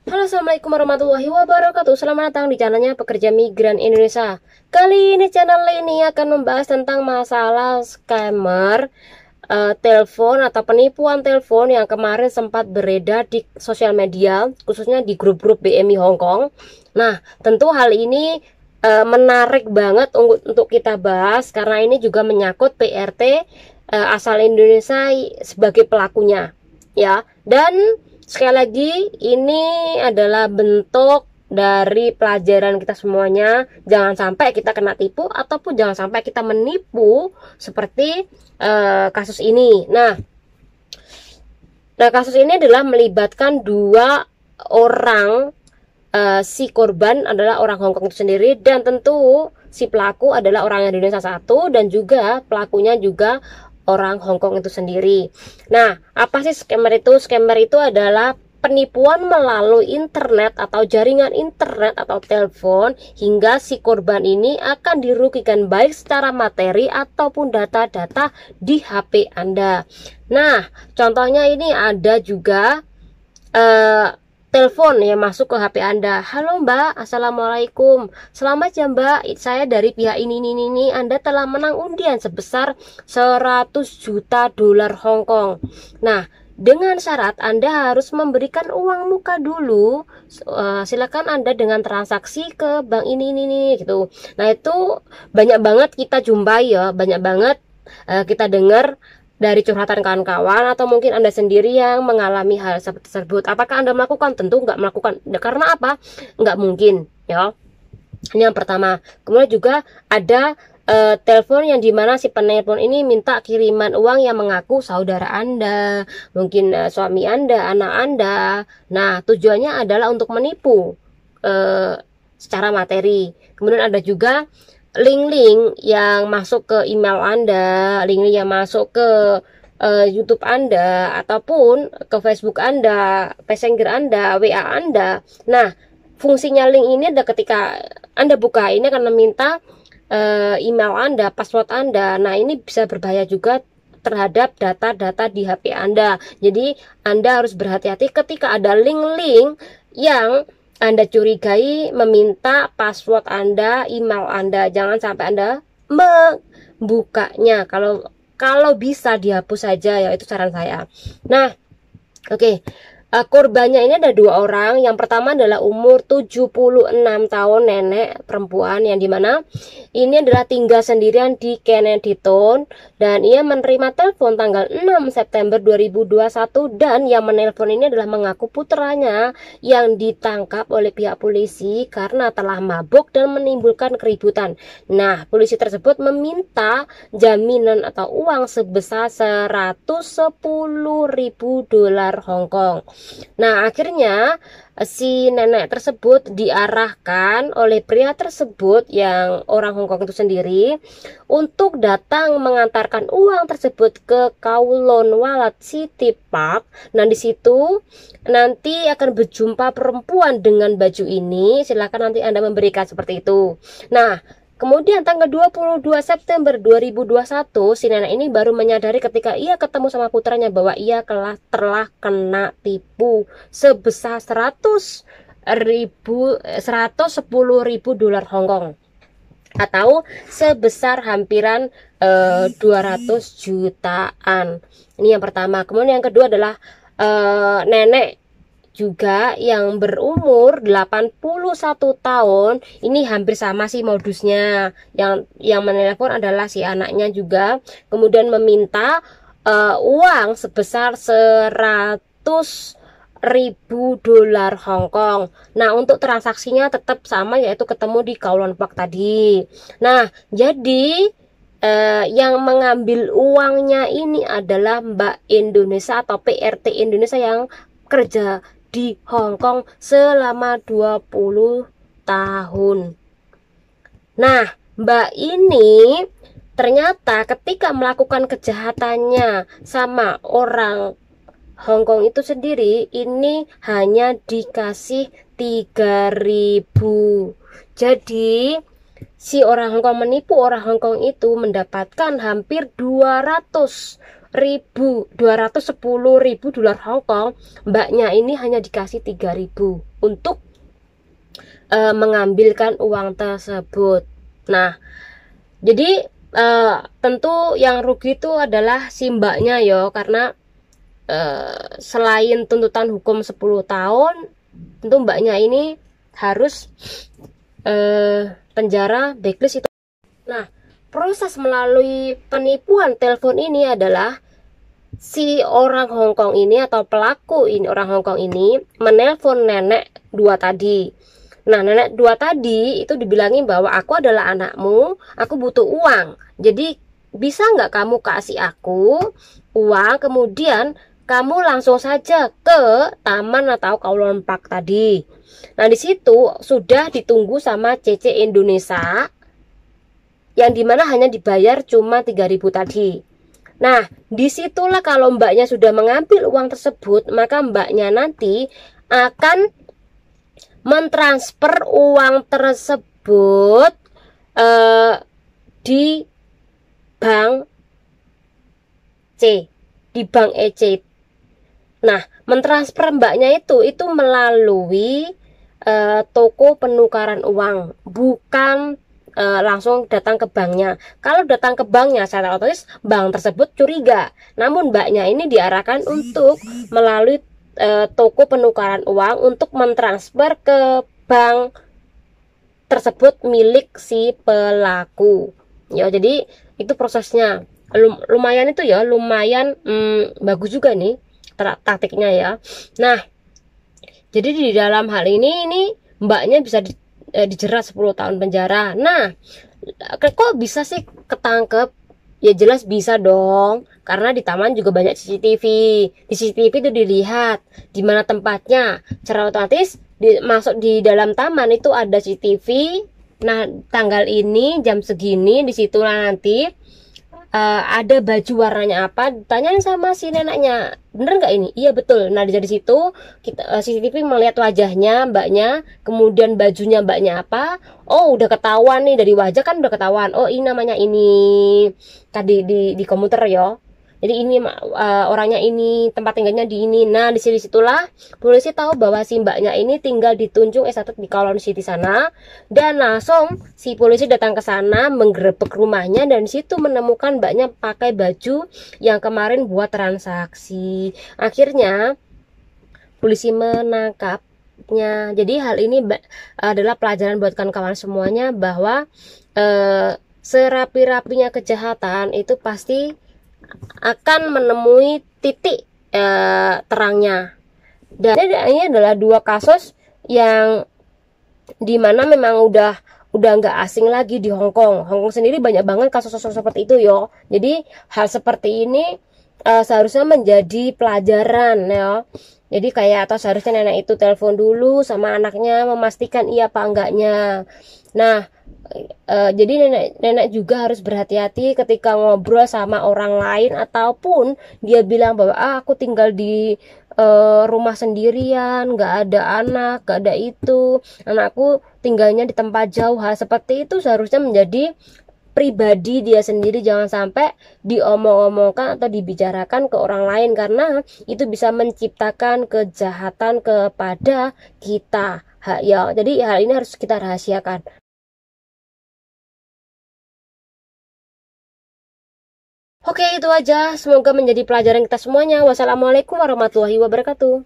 Halo, assalamualaikum warahmatullahi wabarakatuh. Selamat datang di channelnya Pekerja Migran Indonesia. Kali ini channel ini akan membahas tentang masalah scammer telepon atau penipuan telepon yang kemarin sempat beredar di sosial media, khususnya di grup-grup BMI Hong Kong. Nah, tentu hal ini menarik banget untuk kita bahas karena ini juga menyangkut PRT asal Indonesia sebagai pelakunya, ya. Dan sekali lagi, ini adalah bentuk dari pelajaran kita semuanya. Jangan sampai kita kena tipu ataupun jangan sampai kita menipu seperti kasus ini. Nah, kasus ini adalah melibatkan dua orang. Si korban adalah orang Hong Kong itu sendiri, dan tentu si pelaku adalah orang Indonesia satu, dan juga pelakunya juga orang Hong Kong itu sendiri. Nah, apa sih scammer itu? Scammer itu adalah penipuan melalui internet atau jaringan internet atau telepon, hingga si korban ini akan dirugikan baik secara materi ataupun data-data di HP Anda. Nah, contohnya ini ada juga telepon yang masuk ke HP Anda. Halo Mbak, Assalamualaikum. Selamat ya Mbak, saya dari pihak ini. Anda telah menang undian sebesar 100 juta dolar Hong Kong. Nah, dengan syarat Anda harus memberikan uang muka dulu. Silakan Anda dengan transaksi ke bank ini gitu. Nah, itu banyak banget kita jumpai ya, banyak banget kita dengar dari curhatan kawan-kawan atau mungkin Anda sendiri yang mengalami hal seperti tersebut. Apakah Anda melakukan? Tentu nggak melakukan. Karena apa? Nggak mungkin, ya. Ini yang pertama. Kemudian juga ada telepon yang dimana si penelpon ini minta kiriman uang yang mengaku saudara Anda, mungkin suami Anda, anak Anda. Nah, tujuannya adalah untuk menipu secara materi. Kemudian ada juga link-link yang masuk ke email Anda, link-link yang masuk ke YouTube Anda, ataupun ke Facebook Anda, Messenger Anda, WA Anda. Nah, fungsinya link ini adalah ketika Anda buka ini akan meminta email Anda, password Anda. Nah, ini bisa berbahaya juga terhadap data-data di HP Anda. Jadi, Anda harus berhati-hati ketika ada link-link yang Anda curigai meminta password Anda, email Anda. Jangan sampai Anda membukanya. Kalau bisa dihapus saja, ya itu saran saya. Nah, oke. Korbannya ini ada dua orang. Yang pertama adalah umur 76 tahun, nenek perempuan, yang dimana ini adalah tinggal sendirian di Kennedy Town, dan ia menerima telepon tanggal 6 September 2021, dan yang menelpon ini adalah mengaku putranya yang ditangkap oleh pihak polisi karena telah mabuk dan menimbulkan keributan. Nah, polisi tersebut meminta jaminan atau uang sebesar 110.000 dolar Hong Kong. Nah, akhirnya si nenek tersebut diarahkan oleh pria tersebut yang orang Hong Kong itu sendiri untuk datang mengantarkan uang tersebut ke Kowloon Walat City Park. Nah, di situ nanti akan berjumpa perempuan dengan baju ini. Silakan nanti Anda memberikan seperti itu. Nah, kemudian tanggal 22 September 2021, si nenek ini baru menyadari ketika ia ketemu sama putranya bahwa ia telah kena tipu sebesar 110.000 dolar Hong Kong, atau sebesar hampiran 200 jutaan. Ini yang pertama. Kemudian yang kedua adalah nenek juga yang berumur 81 tahun. Ini hampir sama sih modusnya. Yang menelpon adalah si anaknya juga. Kemudian meminta uang sebesar 100.000 dolar Hong Kong. Nah, untuk transaksinya tetap sama, yaitu ketemu di Kowloon Park tadi. Nah, jadi yang mengambil uangnya ini adalah Mbak Indonesia atau PRT Indonesia yang kerja di Hong Kong selama 20 tahun. Nah, Mbak ini ternyata ketika melakukan kejahatannya sama orang Hong Kong itu sendiri, ini hanya dikasih 3.000. Jadi si orang Hong Kong menipu orang Hong Kong itu mendapatkan hampir 200 210.000 dolar Hongkong, mbaknya ini hanya dikasih 3.000 untuk mengambilkan uang tersebut. Nah, jadi tentu yang rugi itu adalah si mbaknya ya, karena selain tuntutan hukum 10 tahun, tentu mbaknya ini harus penjara, blacklist itu. Nah, proses melalui penipuan telepon ini adalah si orang Hongkong ini atau pelaku ini, orang Hongkong ini menelpon nenek dua tadi. Nah, nenek dua tadi itu dibilangin bahwa aku adalah anakmu, aku butuh uang. Jadi bisa nggak kamu kasih aku uang, kemudian kamu langsung saja ke taman atau Kowloon Park tadi. Nah, di situ sudah ditunggu sama CC Indonesia, yang dimana hanya dibayar cuma 3.000 tadi. Nah, disitulah kalau mbaknya sudah mengambil uang tersebut, maka mbaknya nanti akan mentransfer uang tersebut di bank C, di bank EC. Nah, mentransfer mbaknya itu melalui toko penukaran uang, bukan langsung datang ke banknya. Kalau datang ke banknya, secara otomatis bank tersebut curiga. Namun mbaknya ini diarahkan untuk melalui toko penukaran uang untuk mentransfer ke bank tersebut milik si pelaku. Ya, jadi itu prosesnya. Lumayan itu ya, lumayan bagus juga nih taktiknya ya. Nah, jadi di dalam hal ini mbaknya bisa dijerat 10 tahun penjara. Nah, kok bisa sih ketangkep? Ya jelas bisa dong, karena di taman juga banyak CCTV. Di CCTV itu dilihat di mana tempatnya. Secara otomatis masuk di dalam taman itu ada CCTV. Nah, tanggal ini jam segini, disitulah nanti ada baju warnanya apa, ditanyain sama si neneknya, bener nggak ini? Iya betul. Nah, dari situ kita CCTV melihat wajahnya mbaknya, kemudian bajunya mbaknya apa. Oh, udah ketahuan nih, dari wajah kan udah ketahuan. Oh, ini namanya ini tadi di komputer ya. Jadi ini orangnya ini, tempat tinggalnya di ini. Nah, di situlah polisi tahu bahwa si mbaknya ini tinggal di Tunjung S1 di Kowloon City sana, dan langsung si polisi datang ke sana, menggerebek rumahnya, dan di situ menemukan mbaknya pakai baju yang kemarin buat transaksi. Akhirnya polisi menangkapnya. Jadi hal ini adalah pelajaran buat kawan-kawan semuanya bahwa serapi-rapinya kejahatan itu pasti akan menemui titik terangnya. Dan ini adalah dua kasus yang dimana memang udah nggak asing lagi di Hong Kong. Hong Kong sendiri banyak banget kasus-kasus seperti itu yo. Jadi hal seperti ini seharusnya menjadi pelajaran ya. Jadi kayak atau seharusnya nenek itu telepon dulu sama anaknya, memastikan iya apa enggaknya. Nah, jadi nenek juga harus berhati-hati ketika ngobrol sama orang lain, ataupun dia bilang bahwa aku tinggal di rumah sendirian, nggak ada anak, nggak ada itu, anakku tinggalnya di tempat jauh. Hal seperti itu seharusnya menjadi pribadi dia sendiri, jangan sampai diomong-omongkan atau dibicarakan ke orang lain, karena itu bisa menciptakan kejahatan kepada kita. Ya, jadi hal ini harus kita rahasiakan. Oke, itu aja. Semoga menjadi pelajaran kita semuanya. Wassalamualaikum warahmatullahi wabarakatuh.